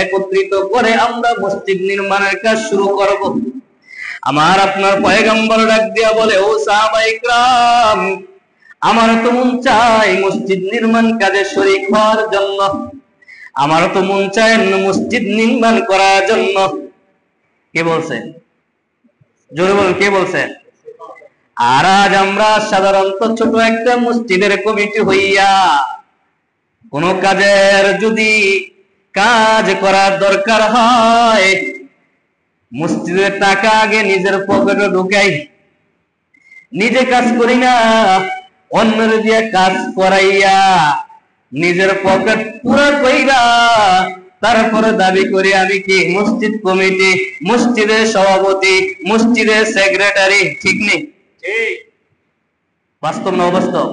একত্রিত করে আমরা মসজিদ নির্মাণের কাজ শুরু করব। আমার আপনার পয়গম্বর ডাক দিয়া বলে, ও সাহাবায়ে ইকরাম, আমার তো মন চায় মসজিদ নির্মাণ কাজে শরীক হওয়ার জন্য, আমার তো মন চায় মসজিদ নির্মাণ করার জন্য। কে বলছে? জোরে বলুন, কে বলছে? আর আজ আমরা সাধারণত ছোট একটা মসজিদের কমিটি হইয়া কোন কাজের যদি কাজ করার দরকার হয়, মসজিদের টাকা আগে নিজের পকেটে ঢুকাই, নিজে কাজ করি না, অন্যের দিয়ে কাজ করাইয়া নিজের পকেট পুরো কইরা তারপরে দাবি করি আমি কি মসজিদ কমিটি, মসজিদের সভাপতি, মসজিদের সেক্রেটারি। ঠিক নেই? বাস্তব না অবাস্তব?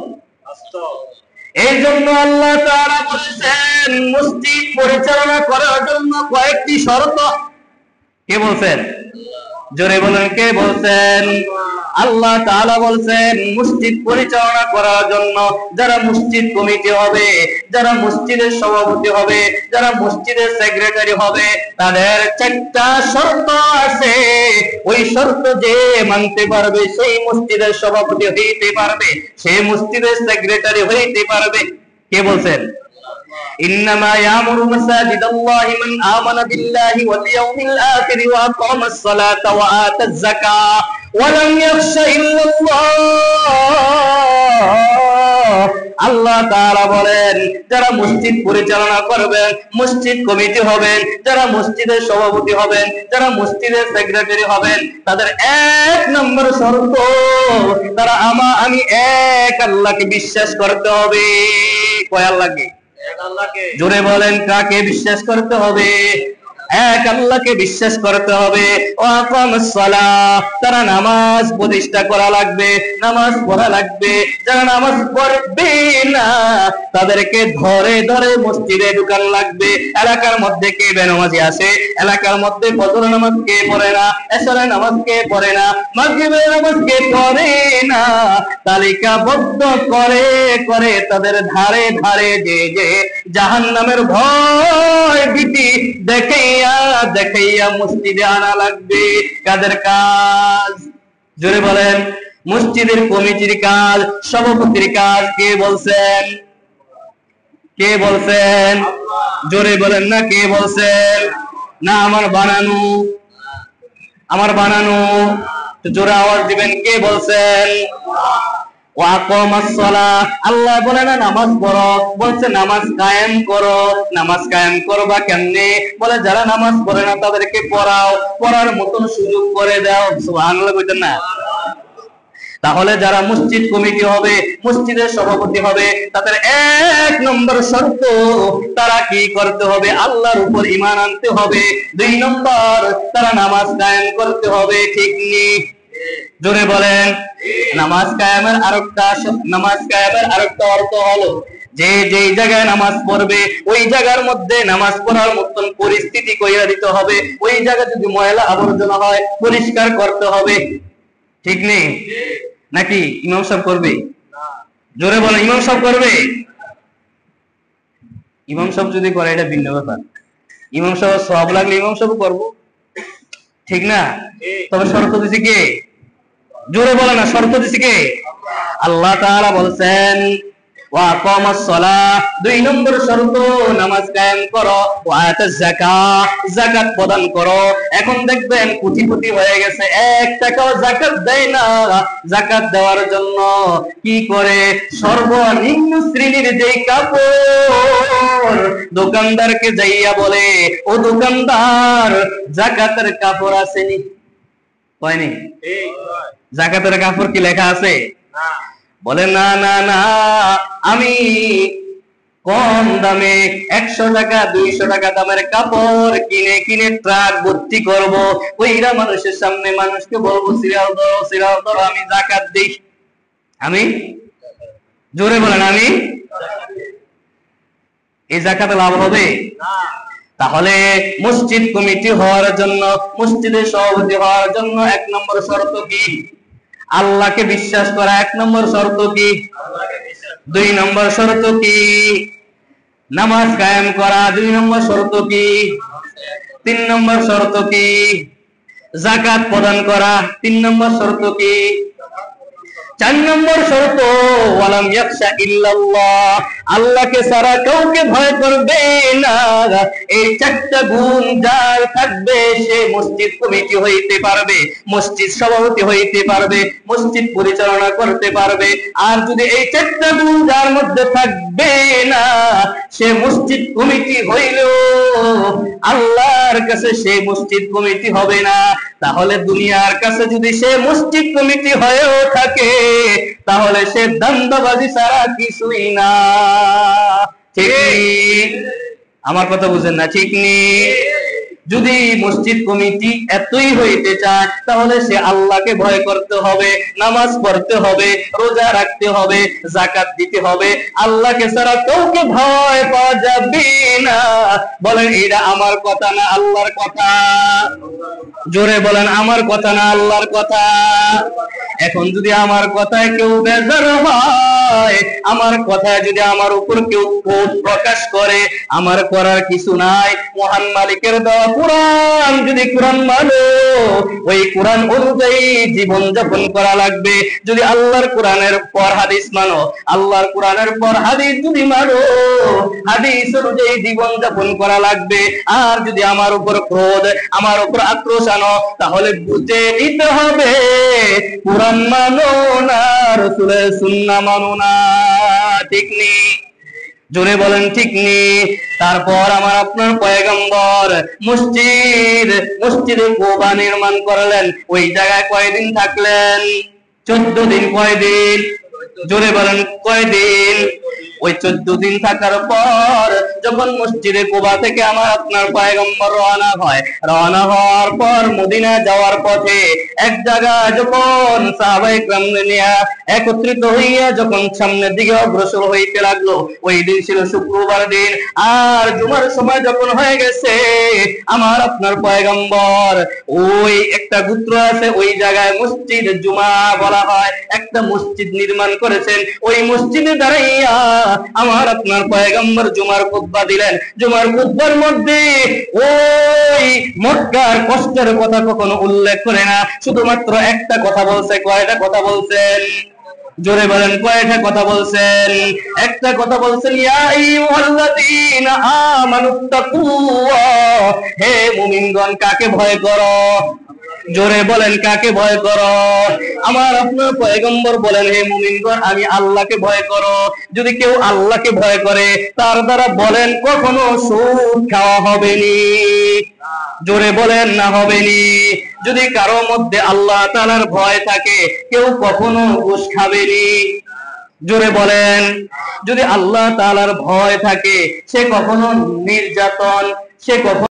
এই জন্য আল্লাহ তাআলা বলেছেন মসজিদ পরিচালনা করার জন্য কয়েকটি শর্ত। কে বলছেন? জোরে বলেন, কে বলছেন? আল্লাহ তাআলা বলছেন মসজিদ পরিচালনা করার জন্য যারা মসজিদ কমিটি হবে, যারা মসজিদের সভাপতি হবে, যারা মসজিদের সেক্রেটারি হবে, তাদের 4টা শর্ত আছে। ওই শর্ত যে মানতে পারবে সেই মসজিদের সভাপতি হইতে পারবে, সেই মসজিদের সেক্রেটারি হইতে পারবে। কে বলছেন? إنما يعمر مساجد الله من آمن بالله واليوم الآخر وأقام الصلاة وآتى الزكاة ولم يخش إلا الله। আল্লাহ তাআলা বলেন যারা মসজিদ পরিচালনা করবেন, মসজিদ কমিটি হবেন, যারা মসজিদের সভাপতি হবেন, যারা মসজিদের সেক্রেটারি হবেন, তাদের 1 নম্বর শর্ত তারা আমি এক আল্লাহকে বিশ্বাস করতে হবে। কয় আল্লাহকে? জোরে বলেন, কাকে বিশ্বাস করতে হবে? এক আল্লাহকে বিশ্বাস করতে হবে। তারা নামাজ প্রতিষ্ঠা করা লাগবে, নামাজ পড়া লাগবে। যারা নামাজ পড়বে না তাদেরকে ধরে ধরে মসজিদে ঢুকানো লাগবে। এলাকার মধ্যে কে বেনামাজি আছে, এলাকার মধ্যে ফজর নামাজ কে পড়ে না, এশারের নামাজ কে পড়ে না, মাগরিবের নামাজ কে পড়ে না, তালিকাবদ্ধ করে করে তাদের ধারে ধারে যে যে জাহান্নামের ভয় ভীতি দেখাইয়া দেখাইয়া মসজিদে আনা লাগবে। কাদের কাজ? জোরে বলেন। মসজিদের কমিটির কাজ, সভাপতির কাজ। কে বলছেন? কে বলছেন? জোরে বলেন না, কে বলছেন? না আমার বানানো? আমার বানানো? জোরে আওয়াজ দিবেন, কে বলছেন? আল্লাহ বলে না নামাজ পড়ো, বলছে নামাজ কায়েম করো। নামাজ কায়েম করবা কেমনে? বলে যারা নামাজ পড়ে না তাদেরকে পড়াও, পড়ার মতন সুযোগ করে দাও। সুবহানাল্লাহ কইতেন না? তাহলে যারা মসজিদ কমিটি হবে, মসজিদের সভাপতি হবে, তাদের 1 নম্বর শর্ত তারা কি করতে হবে? আল্লাহর উপর ঈমান আনতে হবে। 2 নম্বর তারা নামাজ কায়েম করতে হবে। ঠিক নেই? জোরে বলেন। নামাজ কায়েমের আরেকটা অর্থ হলো যে যেই জায়গায় নামাজ পড়বে ওই জায়গার মধ্যে নামাজ পড়ার মতন পরিস্থিতি কইরা দিতে হবে। ওই জায়গা যদি ময়লা আবর্জনা হয় পরিষ্কার করতে হবে। ঠিক নেই? নাকি ইমাম সাহেব করবে? জোরে বলেন, ইমাম সাহেব করবে? ইমাম সাহেব যদি করে এটা ভিন্ন ব্যাপার। ইমাম সাহেব সওয়াব লাগলে ইমাম সাহেব করবো, ঠিক না? তবে শর্ত দিছে কে? জোরে বলে না, শর্ত দিছে কে? আল্লাহ তাআলা বলছেন ওয়া আকামাস সালাহ, 2 নম্বর শর্ত নামাজ কায়েম করো। ওয়া আতাজ যাকাত, যাকাত প্রদান করো। এখন দেখবেন কোটিপতি হয়ে গেছে, 1 টাকাও যাকাত দেয় না। যাকাত দেওয়ার জন্য কি করে? সর্বনিম্ন শ্রেণীর যেই কাপড় দোকানদারকে যাইয়া বলে, ও দোকানদার যাকাতের কাপড় আছে নি? কয়নি? যাকাতের কাপড় কি লেখা আছে? বলে না না না, আমি কম দামে 100 টাকা 200 টাকা দামের কাপড় কিনে কিনে ট্রাক ভর্তি করব, ওইরা মানুষের সামনে মানুষকে বলবো সিরিয়াল ধরো আমি যাকাত দেই। আমি? জোরে বলেন, আমি? এই যাকাতে লাভ হবে? তাহলে মসজিদ কমিটি হওয়ার জন্য, মসজিদের সভাপতি হওয়ার জন্য 1 নম্বর শর্ত কি? আল্লাহকে বিশ্বাস করা। 1 নম্বর শর্ত কি? 2 নম্বর শর্ত কি? নামাজ কায়েম করা। 2 নম্বর শর্ত কি? তিন নম্বর শর্ত কি? যাকাত প্রদান করা। তিন নম্বর শর্ত কি? চার নম্বর শর্ত ওয়ালাম ইয়াখশা ইল্লাল্লাহ, আল্লাহকে ছাড়া কাউকে ভয় করবে না। এই চারটা গুণ যার থাকবে সে মসজিদ কমিটি হইতে পারবে, মসজিদ সভাপতি হইতে পারবে, মসজিদ পরিচালনা করতে পারবে। আর যদি এই চারটা গুণ যার মধ্যে থাকবে না, সে মসজিদ কমিটি হইলেও আল্লাহর কাছে সে মসজিদ কমিটি হবে না। তাহলে দুনিয়ার কাছে যদি সে মসজিদ কমিটি হয়েও থাকে, তাহলে সে দান্দাবাজি ছাড়া কিছুই না। ঠিক? আমার কথা বুঝেন না? ঠিক নেই? যদি মসজিদ কমিটি এতই হইতে চায়, তাহলে সে আল্লাহকে ভয় করতে হবে, নামাজ পড়তে হবে, রোজা রাখতে হবে, যাকাত দিতে হবে। আল্লাহকে ছাড়া কাউকে ভয় পাওয়া যাবে না। বলেন এটা আমার কথা না আল্লাহর কথা? জোরে বলেন আমার কথা না আল্লাহর কথা? এখন যদি আমার কথায় কেউ বেজার হয়, আমার কথায় যদি আমার উপর কেউ ক্রোধ প্রকাশ করে, আমার করার কিছু নাই। মহান মালিকের দেওয়া কোরআন, যদি কোরআন মানো, ওই কোরআন অনুযায়ী জীবন যাপন করা লাগবে। যদি আল্লাহর কোরআনের পর হাদিস মানো, আল্লাহর কোরআনের পর হাদিস যদি মানো, হাদিস অনুযায়ী জীবন যাপন করা লাগবে। আর যদি আমার উপর ক্রোধ, আমার উপর আক্রোশ আনো, তাহলে বুঝে নিতে হবে কোরআন মানো না, রাসূলের সুন্নাহ মানো না। ঠিক নেই? জোরে বলেন ঠিক নেই? তারপর আমার আপনার পয়গম্বর মসজিদে কুবা নির্মাণ করলেন। ওই জায়গায় কয়দিন থাকলেন? 14 দিন। কয়দিন? জোরে বলেন কয়দিন? ওই 14 দিন থাকার পর যখন মসজিদে কুবা থেকে আমার আপনার পয়গম্বর রওনা হওয়ার পর মদিনা যাওয়ার পথে এক জায়গায় যখন সাহাবায়ে কেরাম নিয়ে একত্রিত হইয়া যখন সামনের দিকে অগ্রসর হইতে লাগলো, ওই দিন ছিল শুক্রবার দিন। আর জুমার সময় যখন হয়ে গেছে, আমার আপনার পয়গম্বর ওই একটা গোত্র আছে, ওই জায়গায় মসজিদ জুমা বলা হয়, একটা মসজিদ নির্মাণ করেছেন। ওই মসজিদে দাঁড়াইয়া আমার আপনার পয়গম্বর জুমার খুতবা দিলেন। জুমার খুতবার মধ্যে ওই মক্কার কষ্টের কথা কখনো উল্লেখ করে না, শুধুমাত্র একটা কথা বলছে। কয়টা কথা বলছেন? জোরে বলেন কয়টা কথা বলছেন? একটা কথা বলছেন, ইয়া আইয়ুহাল্লাযীনা আমানুত্তাকুল্লাহ, হে মুমিনগণ কাকে ভয় করো? জোরে বলেন কাকে ভয় করো? আমার আপনার পয়গম্বর বলেন, হে মুমিনগণ আমি আল্লাহকে ভয় করো। যদি কেউ আল্লাহকে ভয় করে, তার দ্বারা বলেন কখনো সুদ খাওয়া হবে নি। জোরে বলেন না হবে নি? যদি কারো মধ্যে আল্লাহ তাআলার ভয় থাকে, কেউ কখনো ঘুষ খাবে নি। জোরে বলেন। যদি আল্লাহ তাআলার ভয় থাকে, সে কখনো নির্যাতন, সে কখনো